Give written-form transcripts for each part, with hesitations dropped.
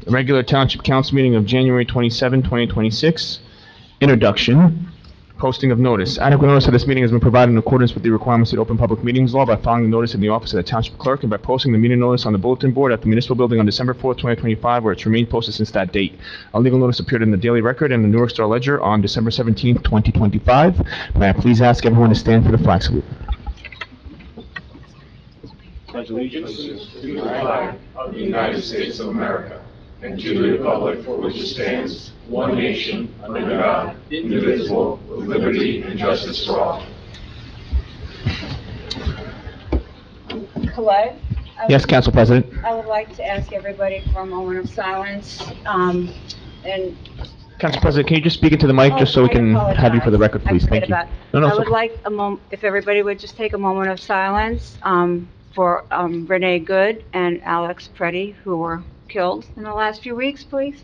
Regular Township Council meeting of January 27, 2026. Introduction. Posting of notice. Adequate notice of this meeting has been provided in accordance with the requirements of the Open Public Meetings Law by filing the notice in the office of the Township Clerk and by posting the meeting notice on the bulletin board at the Municipal Building on December 4th, 2025, where it's remained posted since that date. A legal notice appeared in the Daily Record and the Newark Star Ledger on December 17th, 2025. May I please ask everyone to stand for the flag salute? Pledge allegiance to the flag of the United States of America and to the republic for which it stands, one nation, under God, indivisible, with liberty and justice for all. Hello? Yes, Council President. I would like to ask everybody for a moment of silence. And Council President, can you just speak into the mic just so we can have you for the record, please? Thank you. I would like a moment, if everybody would just take a moment of silence for Renee Good and Alex Preddy, who were killed in the last few weeks, please.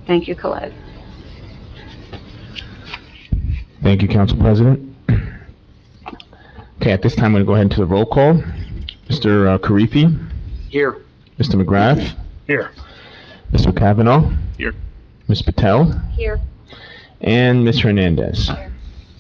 Thank you, Colette. Thank you, Council President. Okay, at this time, I'm going to go ahead into the roll call. Mr. Karifi? Here. Mr. McGrath? Here. Mr. Kavanaugh? Here. Ms. Patel? Here. And Ms. Hernandez? Here.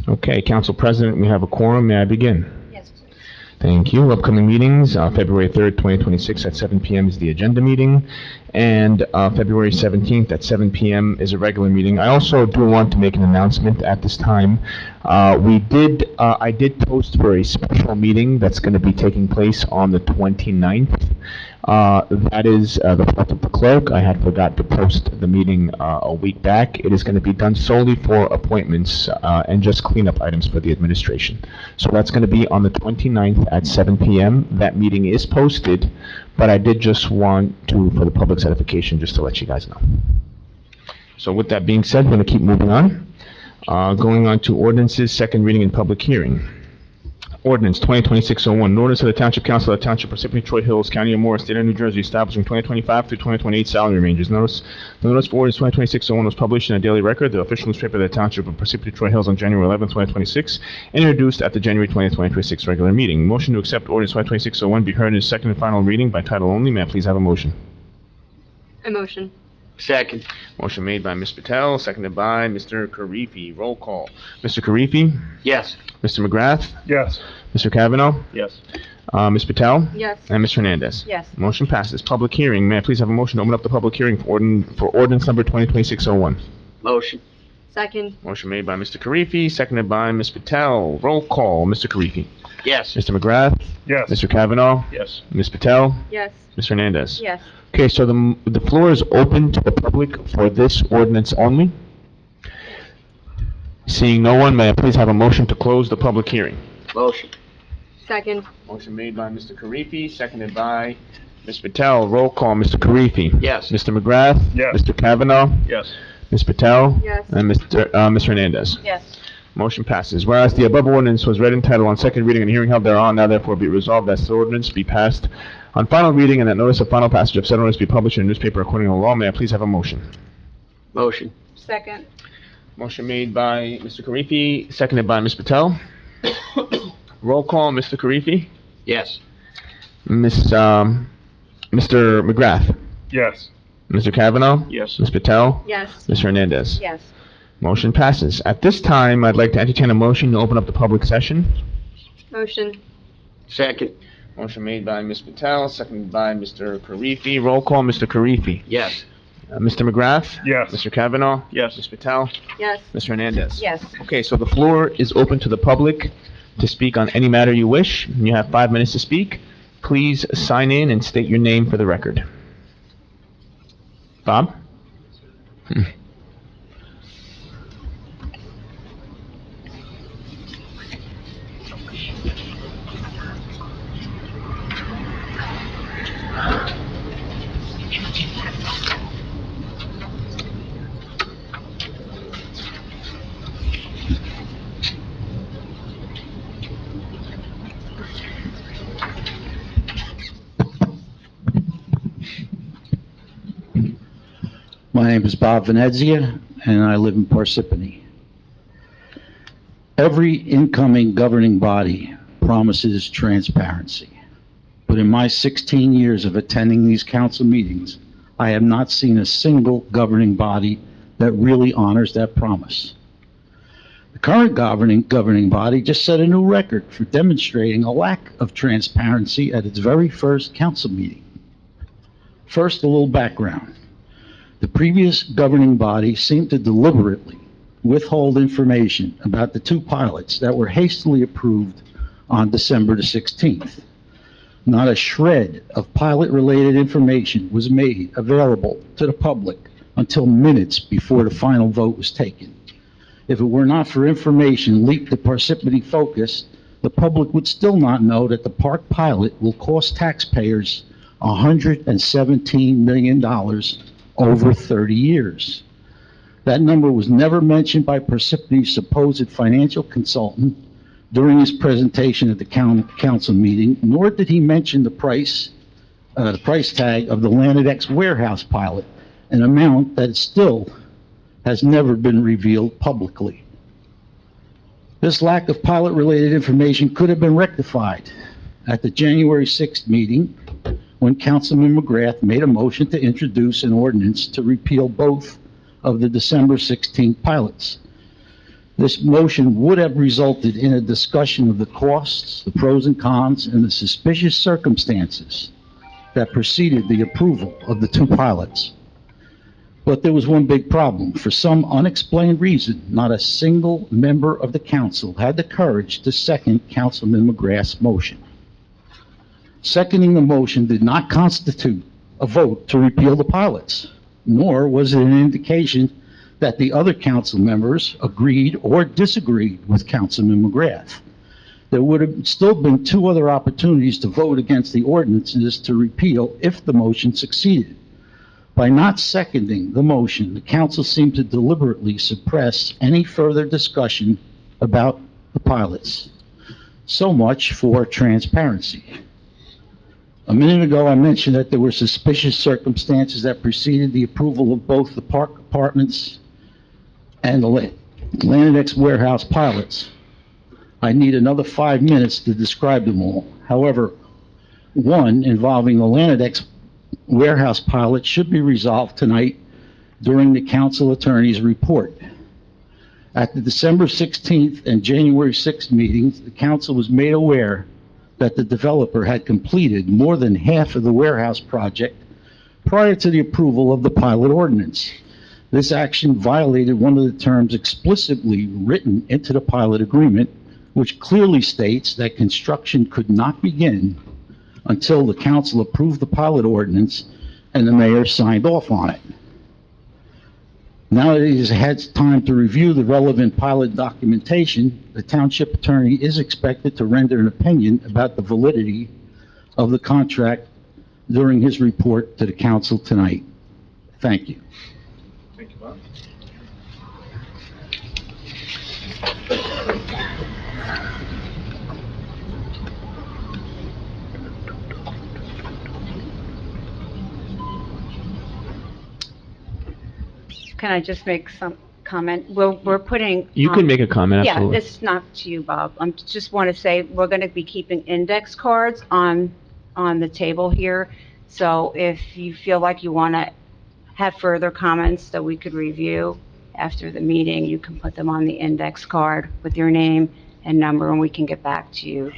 Okay, Council President, we have a quorum. May I begin? Yes, please. Thank you. Upcoming meetings, February 3rd, 2026 at 7 p.m. is the agenda meeting, and February 17th at 7 p.m. is a regular meeting. I also do want to make an announcement at this time. I did post for a special meeting that's going to be taking place on the 29th. That is the fault of the clerk. I had forgot to post the meeting a week back. It is going to be done solely for appointments and just cleanup items for the administration. So that's going to be on the 29th at 7 p.m. That meeting is posted, but I did just want to, for the public's edification, just to let you guys know. So with that being said, we're going to keep moving on. Going on to ordinances, second reading and public hearing. Ordinance 2026-01, notice of the Township Council of the Township of Parsippany-Troy Hills, County of Morris, State of New Jersey, establishing 2025 through 2028 salary ranges. The notice for ordinance 2026-01 was published in a Daily Record, the official newspaper of the Township of Parsippany-Troy Hills, on January 11, 2026, and introduced at the January 20, 2026 regular meeting. Motion to accept ordinance 2026-01 be heard in its second and final reading by title only. May I please have a motion? A motion. Second. Motion made by Ms. Patel, seconded by Mr. Karifi. Roll call. Mr. Karifi? Yes. Mr. McGrath? Yes. Mr. Kavanaugh? Yes. Ms. Patel? Yes. And Ms. Hernandez? Yes. Motion passes. Public hearing. May I please have a motion to open up the public hearing for ordinance number 2026-01? Motion. Second. Motion made by Mr. Karifi, seconded by Ms. Patel. Roll call. Mr. Karifi? Yes. Mr. McGrath? Yes. Mr. Kavanaugh? Yes. Ms. Patel? Yes. Ms. Hernandez? Yes. Okay, so the floor is open to the public for this ordinance only. Seeing no one, may I please have a motion to close the public hearing? Motion. Second. Motion made by Mr. Karifi, seconded by Ms. Patel. Roll call. Mr. Karifi? Yes. Mr. McGrath? Yes. Mr. Kavanaugh? Yes. Ms. Patel? Yes. And Ms. Hernandez? Yes. Motion passes. Whereas the above ordinance was read in title on second reading and hearing held thereon, now therefore be resolved that the ordinance be passed on final reading and that notice of final passage of said ordinance be published in a newspaper according to law. May I please have a motion? Motion. Second. Motion made by Mr. Karifi, seconded by Ms. Patel. Roll call. Mr. Karifi? Yes. Mr. McGrath? Yes. Mr. Kavanaugh? Yes. Ms. Patel? Yes. Ms. Hernandez? Yes. Motion passes. At this time, I'd like to entertain a motion to open up the public session. Motion. Second. Motion made by Ms. Patel, seconded by Mr. Karifi. Roll call. Mr. Karifi? Yes. Mr. McGrath? Yes. Mr. Kavanaugh? Yes. Ms. Patel? Yes. Ms. Hernandez? Yes. Okay, so the floor is open to the public to speak on any matter you wish. You have 5 minutes to speak. Please sign in and state your name for the record. Bob? My name is Bob Venezia, and I live in Parsippany. Every incoming governing body promises transparency, but in my 16 years of attending these council meetings, I have not seen a single governing body that really honors that promise. The current governing body just set a new record for demonstrating a lack of transparency at its very first council meeting. First, a little background. The previous governing body seemed to deliberately withhold information about the two pilots that were hastily approved on December the 16th. Not a shred of pilot-related information was made available to the public until minutes before the final vote was taken. If it were not for information leaked to Parsippany Focus, the public would still not know that the park pilot will cost taxpayers $117 million over 30 years. That number was never mentioned by Parsippany's supposed financial consultant during his presentation at the council meeting, nor did he mention the price tag of the Lanedex warehouse pilot, an amount that still has never been revealed publicly. This lack of pilot-related information could have been rectified at the January 6th meeting when Councilman McGrath made a motion to introduce an ordinance to repeal both of the December 16th pilots. This motion would have resulted in a discussion of the costs, the pros and cons, and the suspicious circumstances that preceded the approval of the two pilots. But there was one big problem. For some unexplained reason, not a single member of the council had the courage to second Councilman McGrath's motion. Seconding the motion did not constitute a vote to repeal the pilots, nor was it an indication that the other council members agreed or disagreed with Councilman McGrath. There would have still been two other opportunities to vote against the ordinances to repeal if the motion succeeded. By not seconding the motion, the council seemed to deliberately suppress any further discussion about the pilots. So much for transparency. A minute ago, I mentioned that there were suspicious circumstances that preceded the approval of both the park apartments and the Lanedex warehouse pilots. I need another 5 minutes to describe them all. However, one involving the Lanedex warehouse pilot should be resolved tonight during the council attorney's report. At the December 16th and January 6th meetings, the council was made aware that the developer had completed more than half of the warehouse project prior to the approval of the pilot ordinance. This action violated one of the terms explicitly written into the pilot agreement, which clearly states that construction could not begin until the council approved the pilot ordinance and the mayor signed off on it. Now that he has had time to review the relevant pilot documentation, the township attorney is expected to render an opinion about the validity of the contract during his report to the council tonight. Thank you. Thank you, Bob. Can I just make some comment? We're putting... You can make a comment, absolutely. Yeah, it's not to you, Bob. I just want to say, we're going to be keeping index cards on the table here. So if you feel like you want to have further comments that we could review after the meeting, you can put them on the index card with your name and number, and we can get back to you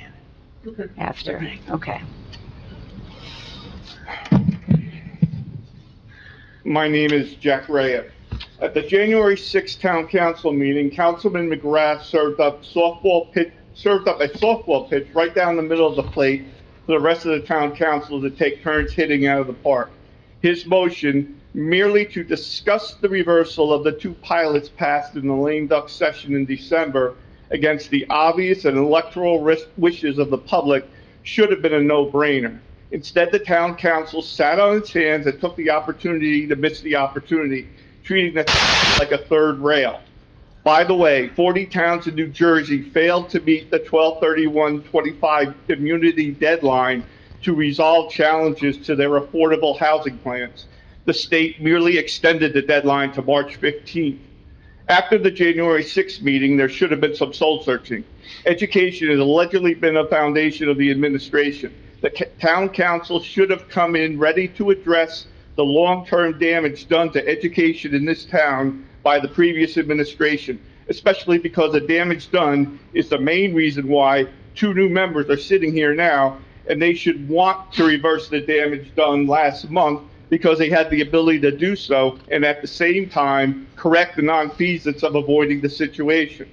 after. Okay. My name is Jack Reyes. At the January 6th Town Council meeting, Councilman McGrath served up a softball pitch right down the middle of the plate for the rest of the Town Council to take turns hitting out of the park. His motion, merely to discuss the reversal of the two pilots passed in the lame duck session in December against the obvious and electoral wishes of the public, should have been a no-brainer. Instead, the Town Council sat on its hands and took the opportunity to miss the opportunity, treating the like a third rail. By the way, 40 towns in New Jersey failed to meet the 12/31/25 community deadline to resolve challenges to their affordable housing plans. the state merely extended the deadline to March 15th. After the January 6th meeting, there should have been some soul searching. Education has allegedly been a foundation of the administration. The town council should have come in ready to address the long-term damage done to education in this town by the previous administration, especially because the damage done is the main reason why 2 new members are sitting here now, and they should want to reverse the damage done last month because they had the ability to do so, and at the same time, correct the nonfeasance of avoiding the situation.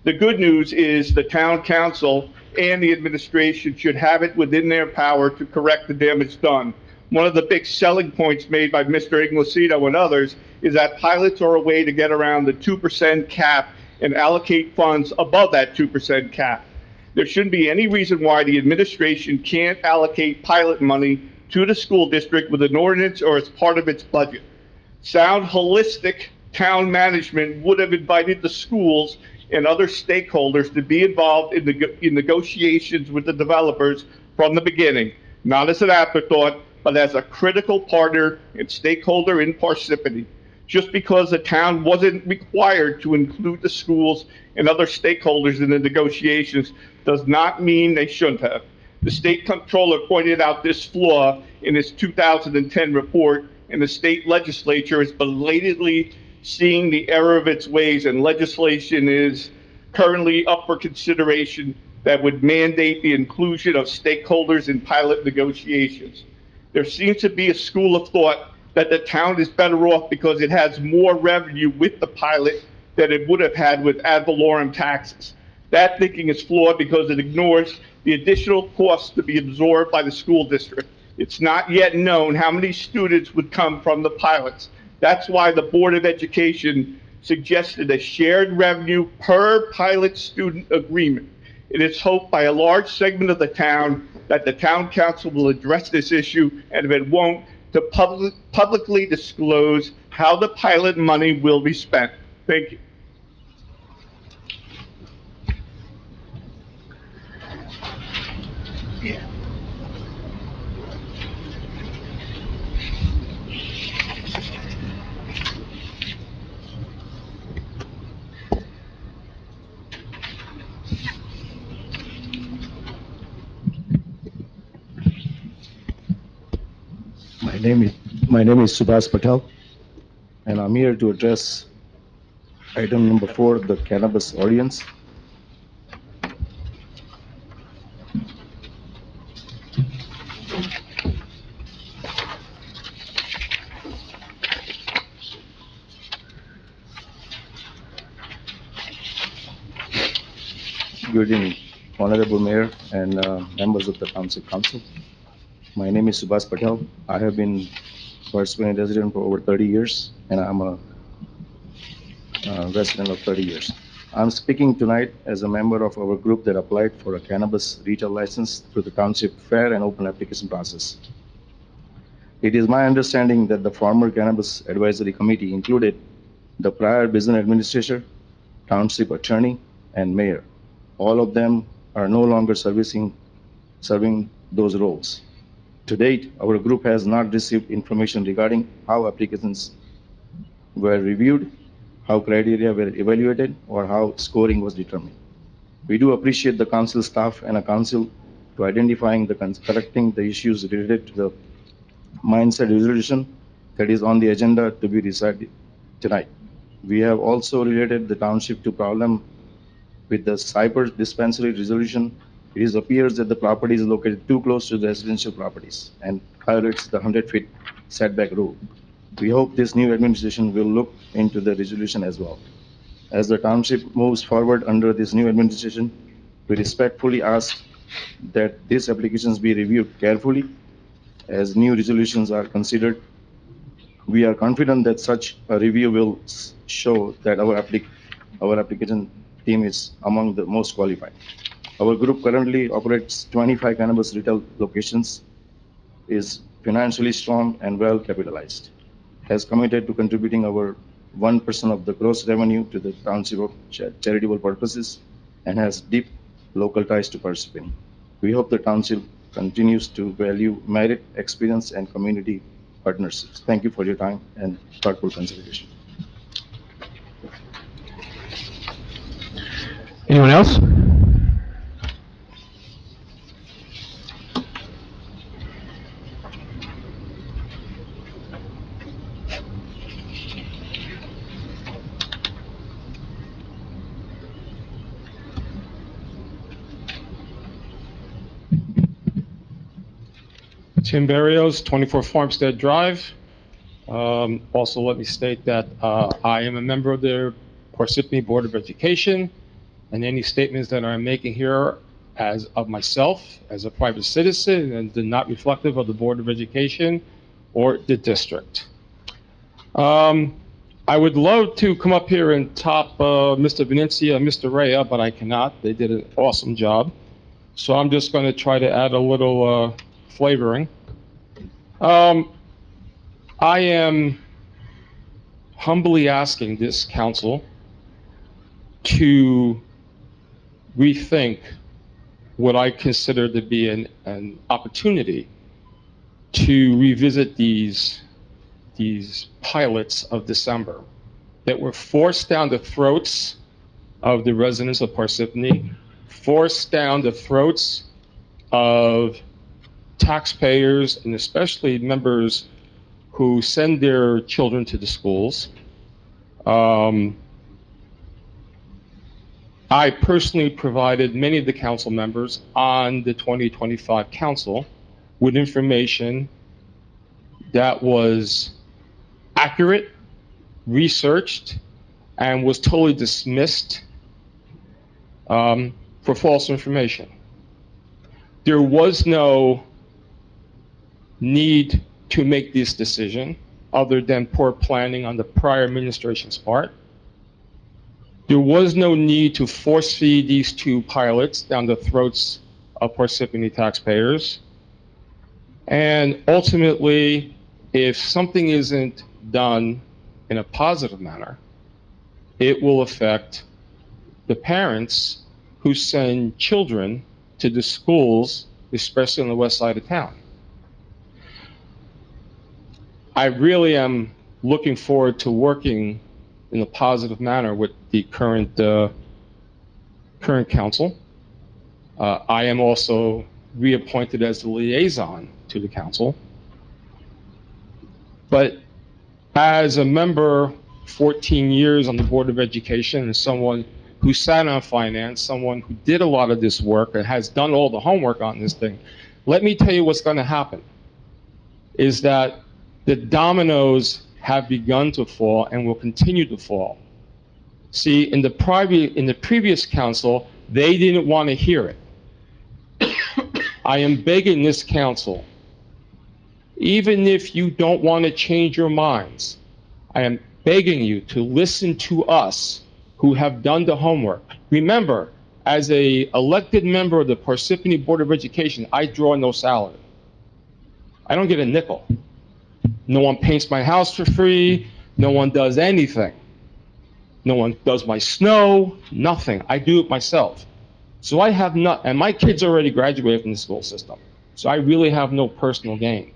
The good news is the town council and the administration should have it within their power to correct the damage done. One of the big selling points made by Mr. Inglesito and others is that pilots are a way to get around the 2% cap and allocate funds above that 2% cap. There shouldn't be any reason why the administration can't allocate pilot money to the school district with an ordinance or as part of its budget. Sound holistic town management would have invited the schools and other stakeholders to be involved in negotiations with the developers from the beginning, not as an afterthought, but as a critical partner and stakeholder in Parsippany. Just because the town wasn't required to include the schools and other stakeholders in the negotiations does not mean they shouldn't have. The state comptroller pointed out this flaw in his 2010 report, and the state legislature is belatedly seeing the error of its ways, and legislation is currently up for consideration that would mandate the inclusion of stakeholders in pilot negotiations. There seems to be a school of thought that the town is better off because it has more revenue with the pilot than it would have had with ad valorem taxes. That thinking is flawed because it ignores the additional costs to be absorbed by the school district. It's not yet known how many students would come from the pilots. That's why the Board of Education suggested a shared revenue per pilot student agreement. It is hoped by a large segment of the town that the town council will address this issue, and if it won't, to publicly disclose how the pilot money will be spent. Thank you. My name is Subhas Patel, and I'm here to address item number 4, the cannabis ordinance. Good evening, Honorable Mayor and members of the Township Council. My name is Subhas Patel. I have been Parsippany resident for over 30 years, and I'm a resident of 30 years. I'm speaking tonight as a member of our group that applied for a cannabis retail license through the Township fair and open application process. It is my understanding that the former Cannabis Advisory Committee included the prior business administrator, Township attorney, and mayor. All of them are no longer serving those roles. To date, our group has not received information regarding how applications were reviewed, how criteria were evaluated, or how scoring was determined. We do appreciate the council staff and a council to identifying correcting the issues related to the mindset resolution that is on the agenda to be decided tonight. We have also related the township to problem with the cyber dispensary resolution. It appears that the property is located too close to the residential properties and violates the 100-feet setback rule. We hope this new administration will look into the resolution as well. As the township moves forward under this new administration, we respectfully ask that these applications be reviewed carefully as new resolutions are considered. We are confident that such a review will show that our application team is among the most qualified. Our group currently operates 25 cannabis retail locations, is financially strong and well capitalized, has committed to contributing our 1% of the gross revenue to the township of charitable purposes, and has deep local ties to Parsippany. We hope the township continues to value merit, experience, and community partnerships. Thank you for your time and thoughtful consideration. Anyone else? Tim Berrios, 24 Farmstead Drive. Also, let me state that I am a member of the Parsippany Board of Education, and any statements that I'm making here as of myself, as a private citizen, and are not reflective of the Board of Education or the district. I would love to come up here and top Mr. Venencia and Mr. Rea, but I cannot. They did an awesome job. So I'm just going to try to add a little flavoring. I am humbly asking this council to rethink what I consider to be an opportunity to revisit these pilots of December that were forced down the throats of the residents of Parsippany, forced down the throats of taxpayers, and especially members who send their children to the schools. I personally provided many of the council members on the 2025 council with information that was accurate, researched, and was totally dismissed for false information. There was no need to make this decision other than poor planning on the prior administration's part. There was no need to force feed these two pilots down the throats of Parsippany taxpayers. And ultimately, if something isn't done in a positive manner, it will affect the parents who send children to the schools, especially on the west side of town. I really am looking forward to working in a positive manner with the current council. I am also reappointed as the liaison to the council. But as a member, 14 years on the Board of Education, and someone who sat on finance, someone who did a lot of this work and has done all the homework on this thing, let me tell you what's going to happen, is that the dominoes have begun to fall and will continue to fall. See, in the previous council, they didn't want to hear it. I am begging this council, even if you don't want to change your minds, I am begging you to listen to us who have done the homework. Remember, as an elected member of the Parsippany Board of Education, I draw no salary. I don't get a nickel. No one paints my house for free. No one does anything. No one does my snow, nothing. I do it myself. So I have not, and my kids already graduated from the school system. So I really have no personal gain.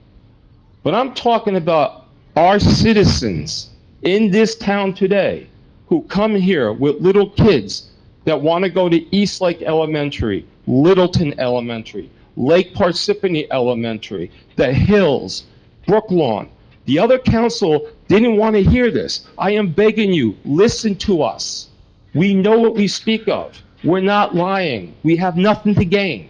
But I'm talking about our citizens in this town today who come here with little kids that want to go to East Lake Elementary, Littleton Elementary, Lake Parsippany Elementary, the Hills, Brooklawn. The other council didn't want to hear this. I am begging you, listen to us. We know what we speak of. We're not lying. We have nothing to gain.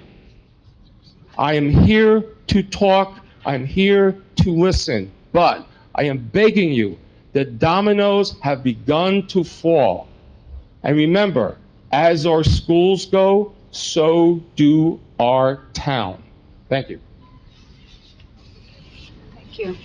I am here to talk. I'm here to listen. But I am begging you, the dominoes have begun to fall. And remember, as our schools go, so do our town. Thank you. Thank you.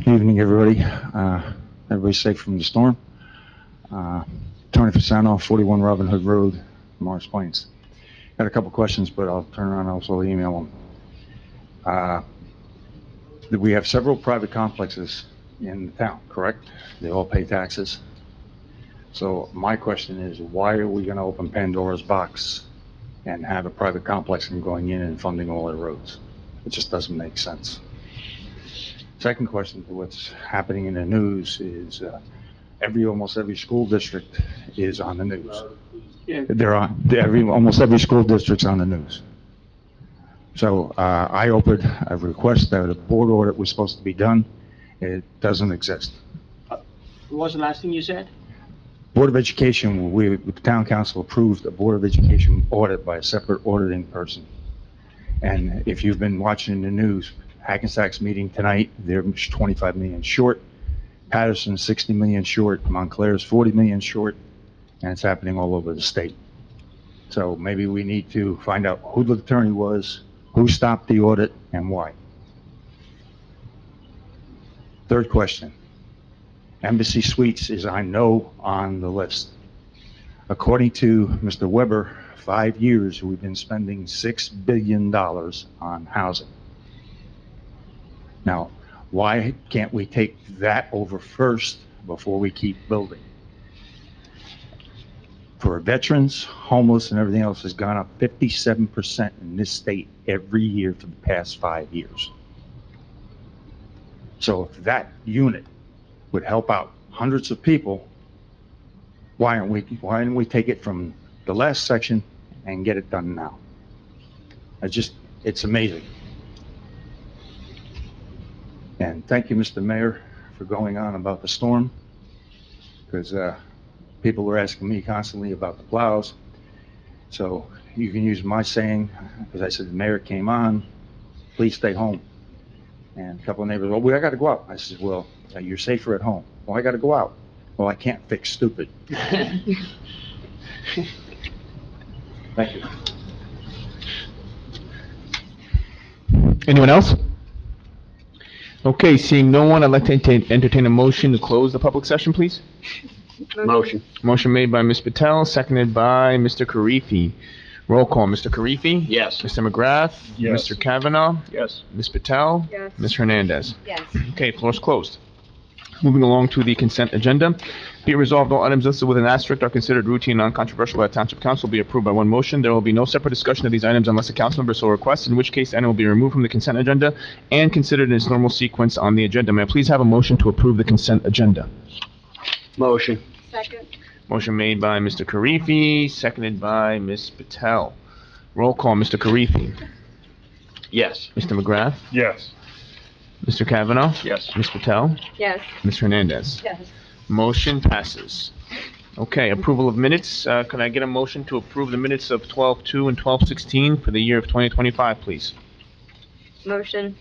Good evening, everybody. Everybody's safe from the storm. Tony Fasano, 41 Robin Hood Road, Morris Plains. Got a couple questions, but I'll turn around and also email them. We have several private complexes in the town, correct? They all pay taxes. So my question is, why are we going to open Pandora's box and have a private complex and going in and funding all their roads? It just doesn't make sense. Second question to what's happening in the news is almost every school district is on the news. Almost every school district's on the news. So I opened a request that a board audit was supposed to be done. It doesn't exist. What was the last thing you said? Board of Education, the town council approved a Board of Education audit by a separate auditing person. And if you've been watching the news, Hackensack's meeting tonight, they're 25 million short. Patterson's 60 million short. Montclair's 40 million short. And it's happening all over the state. So maybe we need to find out who the attorney was, who stopped the audit, and why. Third question. Embassy Suites is, I know, on the list. According to Mr. Weber, 5 years we've been spending $6 billion on housing. Now, why can't we take that over first before we keep building? For veterans, homeless, and everything else has gone up 57% in this state every year for the past 5 years. So if that unit would help out hundreds of people, why didn't we take it from the last section and get it done now? It's amazing. And thank you, Mr. Mayor, for going on about the storm, because people were asking me constantly about the plows. So you can use my saying, because I said the mayor came on, please stay home. And a couple of neighbors, well, I got to go out. I said, well, you're safer at home. Well, I got to go out. Well, I can't fix stupid. Thank you. Anyone else? Okay, seeing no one, I'd like to entertain a motion to close the public session, please. Motion. Motion made by Ms. Patel, seconded by Mr. Karifi. Roll call, Mr. Karifi? Yes. Mr. McGrath? Yes. Mr. Kavanaugh? Yes. Ms. Patel? Yes. Ms. Hernandez? Yes. Okay, floor's closed. Moving along to the consent agenda. Be it resolved, all items listed with an asterisk are considered routine and non-controversial by the Township Council, be approved by one motion. There will be no separate discussion of these items unless a council member so requests, in which case the item will be removed from the consent agenda and considered in its normal sequence on the agenda. May I please have a motion to approve the consent agenda? Motion. Second. Motion made by Mr. Karifi, seconded by Ms. Patel. Roll call, Mr. Karifi. Yes. Mr. McGrath? Yes. Mr. Kavanaugh? Yes. Ms. Patel? Yes. Ms. Hernandez? Yes. Motion passes. Okay, approval of minutes. Can I get a motion to approve the minutes of 12/2 and 12/16 for the year of 2025, please? Motion.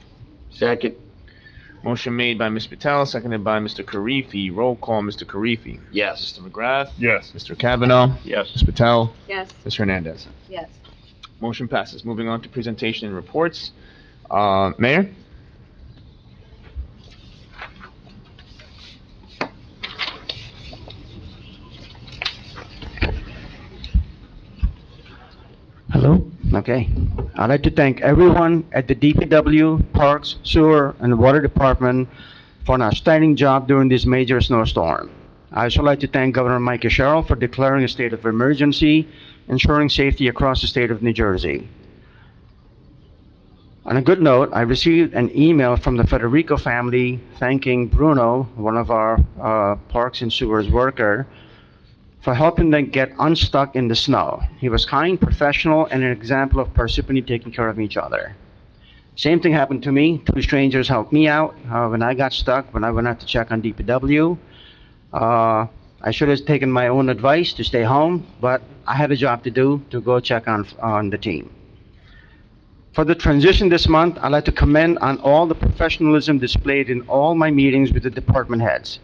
Second. Motion made by Ms. Patel, seconded by Mr. Karifi. Roll call, Mr. Karifi. Yes. Mr. McGrath? Yes. Mr. Kavanaugh? Yes. Ms. Patel? Yes. Ms. Hernandez? Yes. Motion passes. Moving on to presentation and reports. Mayor? Hello? Okay. I'd like to thank everyone at the DPW, Parks, Sewer, and Water Department for an outstanding job during this major snowstorm. I also like to thank Governor Mike Sherrill for declaring a state of emergency, ensuring safety across the state of New Jersey. On a good note, I received an email from the Federico family thanking Bruno, one of our Parks and Sewers worker, for helping them get unstuck in the snow. He was kind, professional, and an example of Parsippany taking care of each other. Same thing happened to me. 2 strangers helped me out when I got stuck, when I went out to check on DPW. I should have taken my own advice to stay home, but I had a job to do to go check on the team. For the transition this month, I'd like to commend on all the professionalism displayed in all my meetings with the department heads.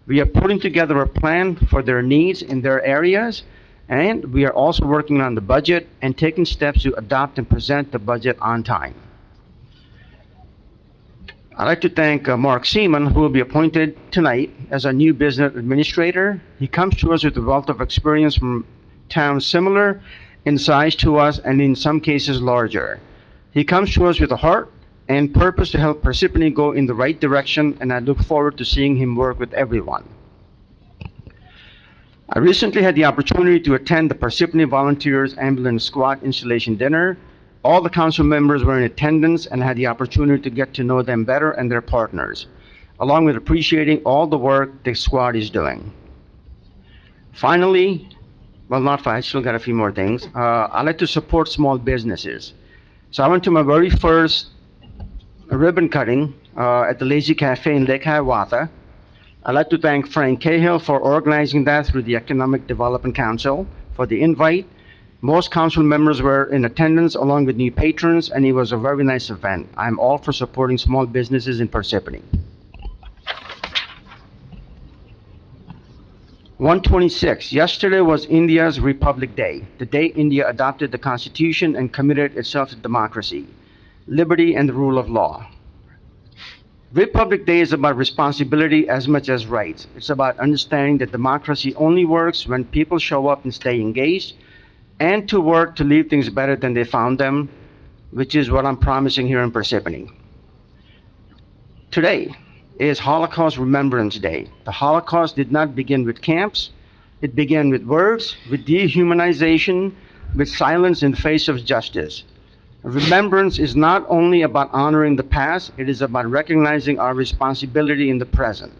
We are putting together a plan for their needs in their areas, and we are also working on the budget and taking steps to adopt and present the budget on time. I'd like to thank Mark Seaman, who will be appointed tonight as our new business administrator. He comes to us with a wealth of experience from towns similar in size to us and in some cases larger. He comes to us with a heart and purpose to help Parsippany go in the right direction, and I look forward to seeing him work with everyone. I recently had the opportunity to attend the Parsippany Volunteers Ambulance Squad installation dinner. All the council members were in attendance and had the opportunity to get to know them better and their partners, along with appreciating all the work the squad is doing. Finally, well, not finally, I still got a few more things. I like to support small businesses. So I went to my very first ribbon cutting at the Lazy Cafe in Lake Hiawatha. I'd like to thank Frank Cahill for organizing that through the Economic Development Council for the invite. Most council members were in attendance along with new patrons, and it was a very nice event. I'm all for supporting small businesses in Parsippany. 126. Yesterday was India's Republic Day, the day India adopted the Constitution and committed itself to democracy, liberty, and the rule of law. Republic Day is about responsibility as much as rights. It's about understanding that democracy only works when people show up and stay engaged, and to work to leave things better than they found them, which is what I'm promising here in Parsippany. Today is Holocaust Remembrance Day. The Holocaust did not begin with camps. It began with words, with dehumanization, with silence in the face of justice. Remembrance is not only about honoring the past, it is about recognizing our responsibility in the present,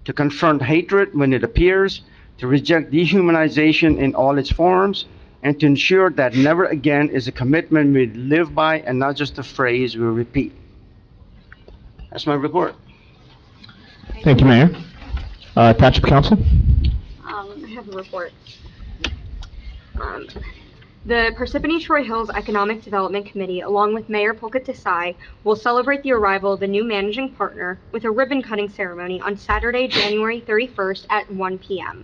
to confront hatred when it appears, to reject dehumanization in all its forms, and to ensure that never again is a commitment we live by and not just a phrase we repeat. That's my report. Thank you, Mayor. Township Council? I have a report. The Parsippany-Troy Hills Economic Development Committee, along with Mayor Polka Desai, will celebrate the arrival of the new managing partner with a ribbon-cutting ceremony on Saturday, January 31st at 1 p.m.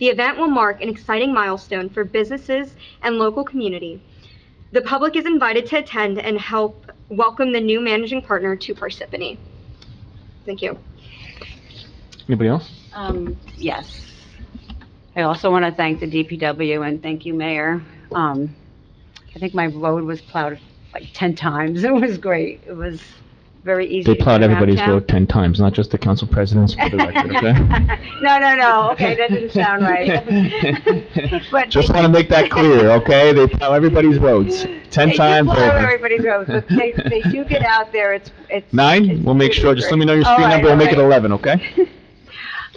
The event will mark an exciting milestone for businesses and local community. The public is invited to attend and help welcome the new managing partner to Parsippany. Thank you. Anybody else? Yes. I also want to thank the DPW and thank you, Mayor. I think my road was plowed like 10 times. It was great. It was very easy. They to plowed get around everybody's town. road 10 times, not just the council presidents, for the record, okay? No. Okay, that didn't sound right. But Just want to make that clear, okay? They plow everybody's roads 10 they times do plow over. everybody's roads, but they do get out there. It's 9? We'll make sure. Just let me know your All street right, number. We'll all make it right. 11, okay?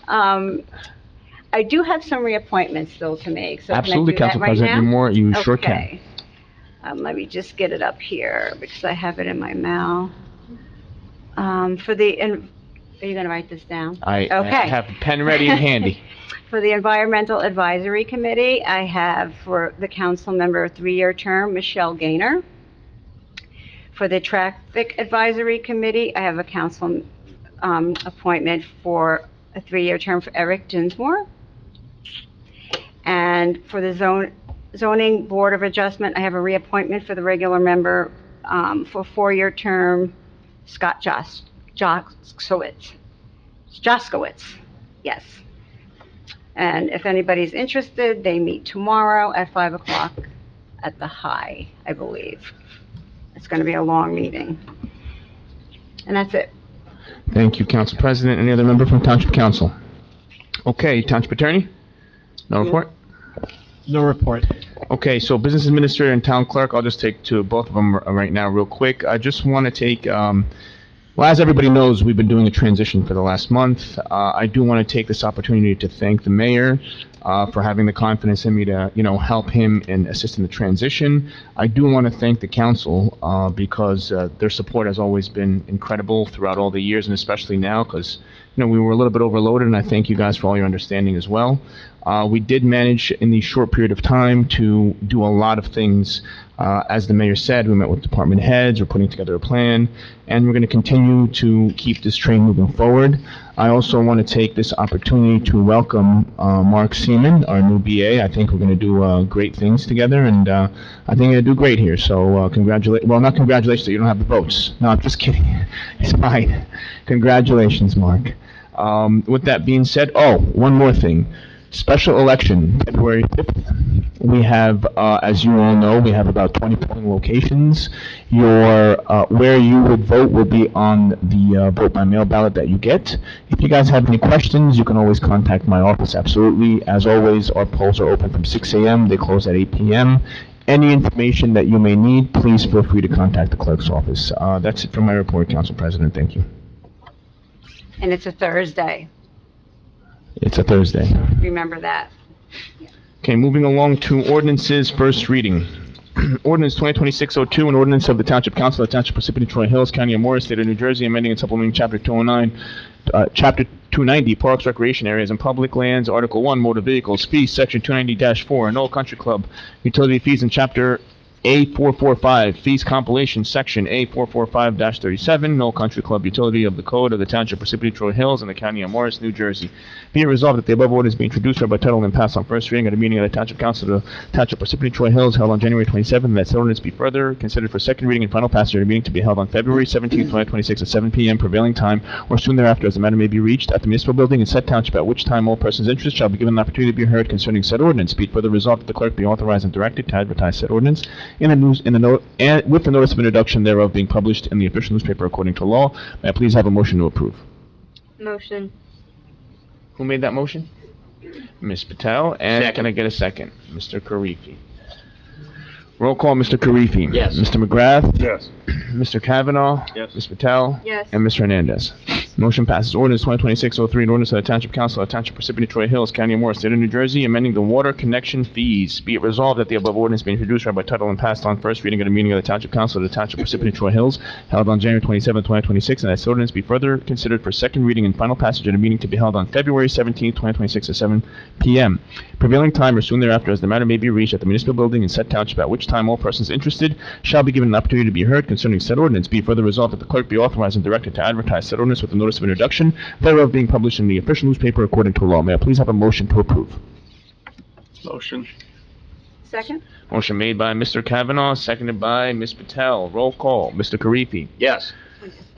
I do have some reappointments still to make, so Absolutely, can I do Council that right President. now? You sure can. Okay. Let me just get it up here because I have it in my mail. Are you going to write this down? I Okay. have the pen ready and handy. For the Environmental Advisory Committee, I have for the council member, 3-year term, Michelle Gaynor. For the Traffic Advisory Committee, I have a council appointment for a 3-year term for Eric Dinsmore. And for the Zoning Board of Adjustment, I have a reappointment for the regular member for 4-year term, Scott Joskowitz, yes. And if anybody's interested, they meet tomorrow at 5 o'clock at the High, I believe. It's going to be a long meeting. And that's it. Thank you, Council President. Any other member from Township Council? Okay, Township Attorney? No report? No report. Okay, so Business Administrator and Town Clerk, I'll just take to both of them right now real quick. I just want to take, well, as everybody knows, we've been doing a transition for the last month. I do want to take this opportunity to thank the mayor for having the confidence in me to, help him and assist in the transition. I do want to thank the council because their support has always been incredible throughout all the years, and especially now because, we were a little bit overloaded, and I thank you guys for all your understanding as well. We did manage in the short period of time to do a lot of things. As the mayor said, we met with department heads, we're putting together a plan, and we're going to continue to keep this train moving forward. I also want to take this opportunity to welcome Mark Seaman, our new BA. I think we're going to do great things together, and I think we're going to do great here. So congratulations. Well, not congratulations, you don't have the votes. No, I'm just kidding. It's fine. Congratulations, Mark. With that being said, one more thing. Special election, February 5th. We have, as you all know, we have about 20 polling locations. Where you would vote will be on the vote by mail ballot that you get. If you guys have any questions, you can always contact my office, absolutely. As always, our polls are open from 6 a.m. They close at 8 p.m. Any information that you may need, please feel free to contact the clerk's office. That's it for my report, Council President. Thank you. And it's a Thursday. It's a Thursday. Remember that. Okay, moving along to ordinances, first reading. Ordinance 2026-02, an ordinance of the Township Council of the Township Parsippany-Troy Hills, County of Morris, State of New Jersey, amending and supplementing Chapter 209, Chapter 290, Parks, Recreation Areas, and Public Lands, Article 1, Motor Vehicles, Fees, Section 290-4, an Old Country Club, Utility Fees in Chapter A445, Fees Compilation, Section A445-37, No Country Club Utility of the Code of the Township Parsippany-Troy Hills and the County of Morris, New Jersey. Be it resolved that the above ordinance be introduced by title and passed on first reading at a meeting of the Township Council of the Township Parsippany-Troy Hills held on January 27th, and that said ordinance be further considered for second reading and final passage at a meeting to be held on February 17th, 2026 at 7 p.m. prevailing time or soon thereafter as the matter may be reached at the municipal building in said township, at which time all persons interested shall be given an opportunity to be heard concerning said ordinance. Be it further resolved that the clerk be authorized and directed to advertise said ordinance in the news, and with the notice of introduction thereof being published in the official newspaper according to law. May I please have a motion to approve? Motion. Who made that motion? Ms. Patel. And Second. can I get a second? Mr. Karifi. Roll call, Mr. Karifi. Yes. Mr. McGrath. Yes. Mr. Kavanaugh. Yes. Ms. Patel. Yes. And Mr. Hernandez. Motion passes. Ordinance 2026-03, an ordinance of the Township Council of the Township Parsippany-Troy Hills, County of Morris, State of New Jersey, amending the water connection fees. Be it resolved that the above ordinance be introduced by title and passed on first reading at a meeting of the Township Council of the Township Parsippany-Troy Hills held on January 27, 2026, and that said ordinance be further considered for second reading and final passage at a meeting to be held on February 17, 2026 at 7 p.m. Prevailing time or soon thereafter as the matter may be reached at the municipal building in said township, at which time all persons interested shall be given an opportunity to be heard concerning said ordinance. Be further resolved that the clerk be authorized and directed to advertise said ordinance with the notice of introduction thereof being published in the official newspaper according to law. May I please have a motion to approve? Motion. Second? Motion made by Mr. Kavanaugh, seconded by Ms. Patel. Roll call. Mr. Karifi. Yes.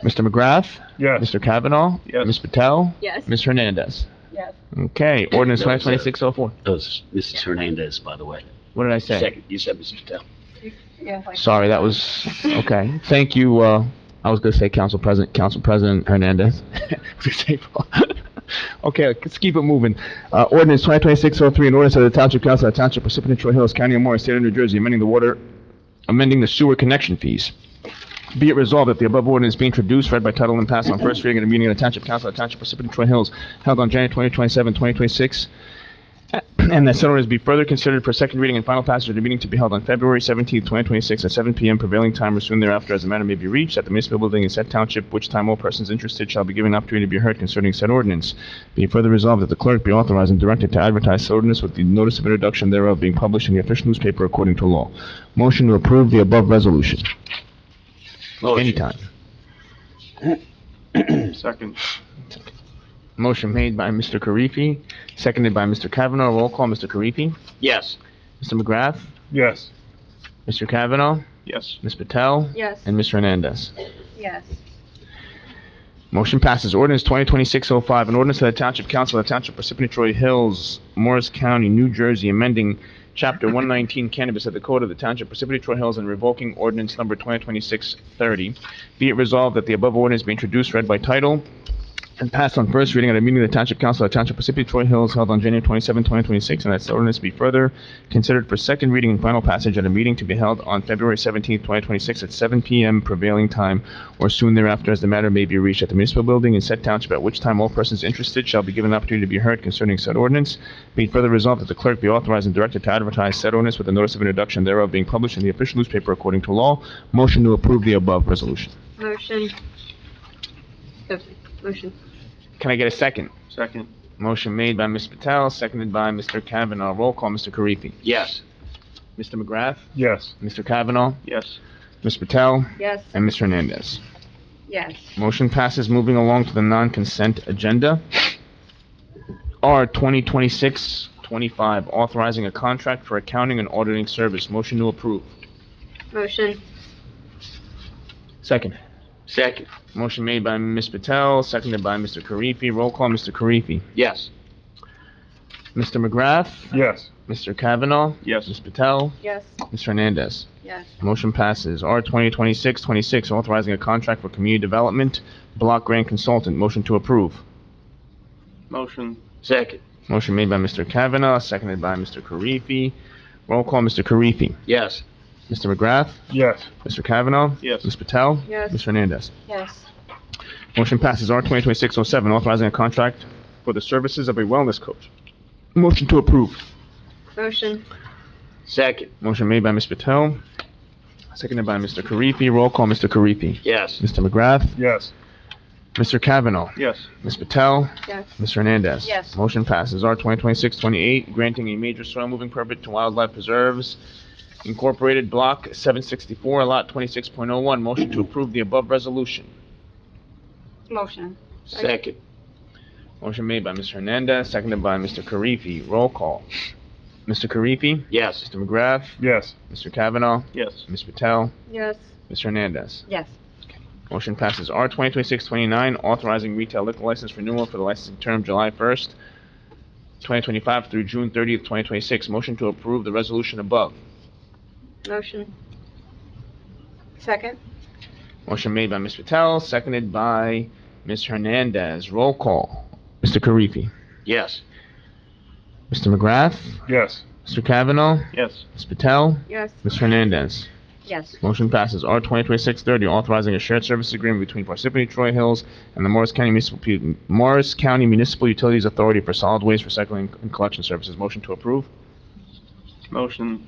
Mr. McGrath. Yes. Mr. Kavanaugh. Yes. Ms. Patel. Yes. Ms. Hernandez. Yes. Okay, ordinance That was, 2026-04. That was Mrs. Hernandez, by the way. What did I say? Second, you said Mrs. Patel. Sorry, that was, okay. Thank you, I was gonna say Council President Hernandez. Okay, let's keep it moving. Ordinance 2026-03, an ordinance of the Township Council of the Township Parsippany-Troy Hills, County of Morris, State of New Jersey, amending the sewer connection fees. Be it resolved that the above ordinance be introduced, read by title, and passed on first reading at a meeting of the Township Council of the Township Parsippany-Troy Hills held on January 27, 2026, and that said ordinance be further considered for second reading and final passage at a meeting to be held on February 17, 2026 at 7 p.m. prevailing time or soon thereafter as the matter may be reached at the municipal building in said township, which time all persons interested shall be given an opportunity to be heard concerning said ordinance. Be it further resolved that the clerk be authorized and directed to advertise said ordinance with the notice of introduction thereof being published in the official newspaper according to law. Motion to approve the above resolution. Motion. Anytime. Second. Motion made by Mr. Karifi, seconded by Mr. Kavanaugh. Roll call, Mr. Karifi. Yes. Mr. McGrath. Yes. Mr. Kavanaugh. Yes. Ms. Patel. Yes. And Mr. Hernandez. Yes. Motion passes. Ordinance 2026-05, an ordinance of the Township Council of the Township Parsippany-Troy Hills, Morris County, New Jersey, amending Chapter 119 Cannabis of the Code of the Township Parsippany-Troy Hills and revoking ordinance number 2026-30. Be it resolved that the above ordinance be introduced, read by title, and passed on first reading at a meeting of the Township Council of the Township Parsippany-Troy Hills held on January 27, 2026, and that said ordinance be further considered for second reading and final passage at a meeting to be held on February 17, 2026 at 7 p.m. prevailing time or soon thereafter as the matter may be reached at the municipal building in said township, at which time all persons interested shall be given an opportunity to be heard concerning said ordinance. Be it further resolved that the clerk be authorized and directed to advertise said ordinance with the notice of introduction thereof being published in the official newspaper according to law. Motion to approve the above resolution. Motion. Motion. Can I get a second? Second. Motion made by Ms. Patel, seconded by Mr. Kavanaugh. Roll call, Mr. Karifi. Yes. Mr. McGrath. Yes. Mr. Kavanaugh. Yes. Ms. Patel. Yes. And Ms. Hernandez. Yes. Motion passes. Moving along to the non-consent agenda. R 2026-25, authorizing a contract for accounting and auditing service. Motion to approve. Motion. Second. Second. Motion made by Ms. Patel, seconded by Mr. Karifi. Roll call, Mr. Karifi. Yes. Mr. McGrath? Yes. Mr. Kavanaugh? Yes. Ms. Patel? Yes. Ms. Hernandez? Yes. Motion passes. R 2026-26, authorizing a contract for community development, block grant consultant. Motion to approve. Motion. Second. Motion made by Mr. Kavanaugh, seconded by Mr. Karifi. Roll call, Mr. Karifi. Yes. Mr. McGrath? Yes. Mr. Kavanaugh? Yes. Ms. Patel? Yes. Ms. Hernandez? Yes. Motion passes. R 2026-07, authorizing a contract for the services of a wellness coach. Motion to approve. Motion. Second. Motion made by Ms. Patel, seconded by Mr. Karifi. Roll call, Mr. Karifi. Yes. Mr. McGrath? Yes. Mr. Kavanaugh? Yes. Ms. Patel? Yes. Ms. Hernandez? Yes. Motion passes. R 2026-28, granting a major soil moving permit to Wildlife Preserves Incorporated, Block 764, Lot 26.01. Motion to approve the above resolution. Motion. Second. Motion made by Ms. Hernandez, seconded by Mr. Karifi. Roll call. Mr. Karifi? Yes. Mr. McGrath? Yes. Mr. Kavanaugh? Yes. Ms. Patel? Yes. Ms. Hernandez? Yes. Motion passes. R 2026-29, authorizing retail liquor license renewal for the licensing term July 1st, 2025 through June 30th, 2026. Motion to approve the resolution above. Motion. Second? Motion made by Ms. Patel, seconded by Ms. Hernandez. Roll call. Mr. Karifi. Yes. Mr. McGrath? Yes. Mr. Kavanaugh? Yes. Ms. Patel? Yes. Ms. Hernandez? Yes. Motion passes. R 2026-30, authorizing a shared service agreement between Parsippany-Troy Hills and the Morris County Municipal Utilities Authority for solid waste recycling and collection services. Motion to approve. Motion.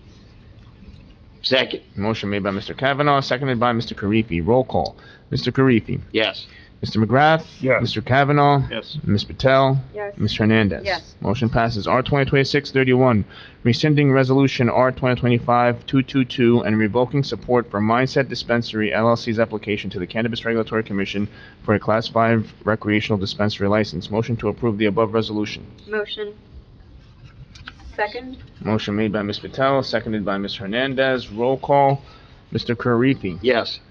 Second. Motion made by Mr. Kavanaugh, seconded by Mr. Karifi. Roll call. Mr. Karifi. Yes. Mr. McGrath. Yes. Mr. Kavanaugh. Yes. Ms. Patel. Yes. Ms. Hernandez. Yes. Motion passes. R 2026-31, rescinding resolution R 2025-222 and revoking support for Mindset Dispensary LLC's application to the Cannabis Regulatory Commission for a Class 5 recreational dispensary license. Motion to approve the above resolution. Motion. Second? Motion made by Ms. Patel, seconded by Ms. Hernandez. Roll call. Mr. Karifi. Yes.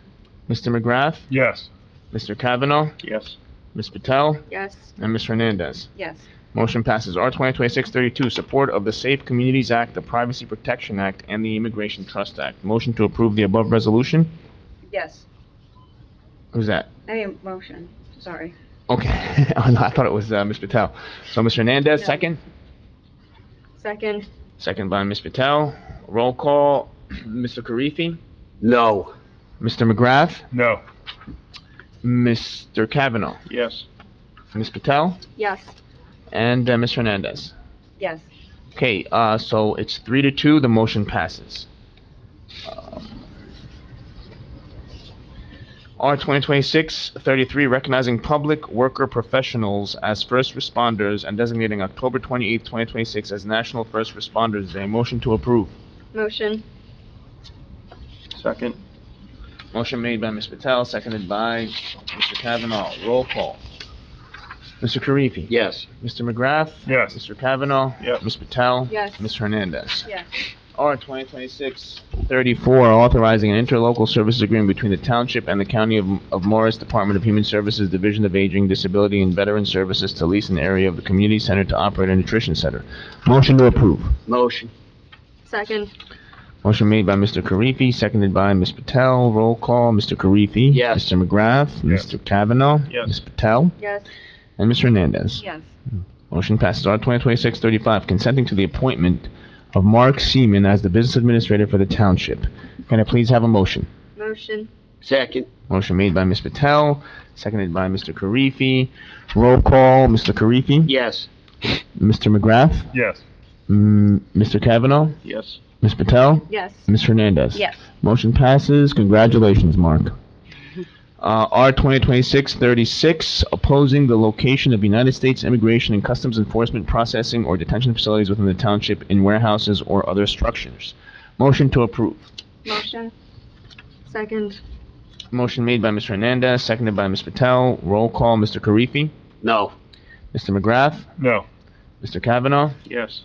Mr. McGrath. Yes. Mr. Kavanaugh. Yes. Ms. Patel. Yes. And Ms. Hernandez. Yes. Motion passes. R 2026-32, support of the Safe Communities Act, the Privacy Protection Act, and the Immigration Trust Act. Motion to approve the above resolution. Yes. Who's that? I mean, motion. Sorry. Okay. Oh, no, I thought it was Ms. Patel. So Ms. Hernandez, No. second. Second. Second by Ms. Patel. Roll call. Mr. Karifi. No. Mr. McGrath. No. Mr. Kavanaugh. Yes. Ms. Patel. Yes. And Ms. Hernandez. Yes. Okay, so it's 3-2, the motion passes. R 2026-33, recognizing public worker professionals as first responders and designating October 28th, 2026 as National First Responders Day. Motion to approve. Motion. Second. Motion made by Ms. Patel, seconded by Mr. Kavanaugh. Roll call. Mr. Karifi. Yes. Mr. McGrath. Yes. Mr. Kavanaugh. Yes. Ms. Patel. Yes. Ms. Hernandez. Yes. R 2026-34, authorizing an interlocal services agreement between the Township and the County of Morris Department of Human Services, Division of Aging, Disability, and Veteran Services to lease an area of the community center to operate a nutrition center. Motion to approve. Motion. Second. Motion made by Mr. Karifi, seconded by Ms. Patel. Roll call. Mr. Karifi. Yes. Mr. McGrath. Yes. Mr. Kavanaugh. Yes. Ms. Patel. Yes. And Ms. Hernandez. Yes. Motion passes. R 2026-35, consenting to the appointment of Mark Seaman as the business administrator for the township. Can I please have a motion? Motion. Second. Motion made by Ms. Patel, seconded by Mr. Karifi. Roll call. Mr. Karifi. Yes. Mr. McGrath. Yes. Mr. Kavanaugh. Yes. Ms. Patel. Yes. Ms. Hernandez. Yes. Motion passes. Congratulations, Mark. R 2026-36, opposing the location of United States Immigration and Customs Enforcement processing or detention facilities within the township in warehouses or other structures. Motion to approve. Motion. Second. Motion made by Ms. Hernandez, seconded by Ms. Patel. Roll call. Mr. Karifi. No. Mr. McGrath. No. Mr. Kavanaugh. Yes.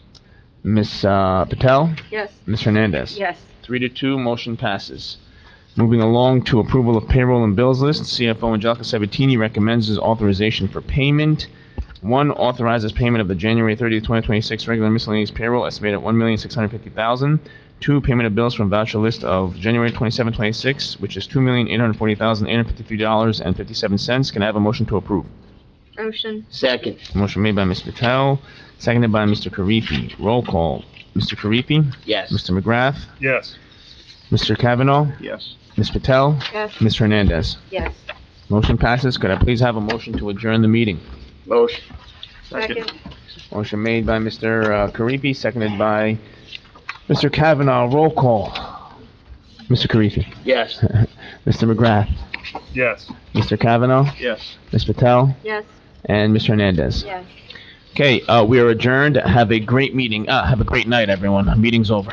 Ms. Patel. Yes. Ms. Hernandez. Yes. 3-2, motion passes. Moving along to approval of payroll and bills list, CFO Angelica Sabatini recommends his authorization for payment. One, authorizes payment of the January 30th, 2026 regular miscellaneous payroll estimated at $1,650,000. Two, payment of bills from voucher list of January 27, 26, which is $2,840,853.57. Can I have a motion to approve? Motion. Second. Motion made by Ms. Patel, seconded by Mr. Karifi. Roll call. Mr. Karifi? Yes. Mr. McGrath? Yes. Mr. Kavanaugh? Yes. Ms. Patel? Yes. Ms. Hernandez? Yes. Motion passes. Could I please have a motion to adjourn the meeting? Motion. Second. Motion made by Mr. Karifi, seconded by Mr. Kavanaugh. Roll call. Mr. Karifi? Yes. Mr. McGrath? Yes. Mr. Kavanaugh? Yes. Ms. Patel? Yes. And Ms. Hernandez? Yes. Okay, we are adjourned. Have a great meeting. Have a great night, everyone. Meeting's over.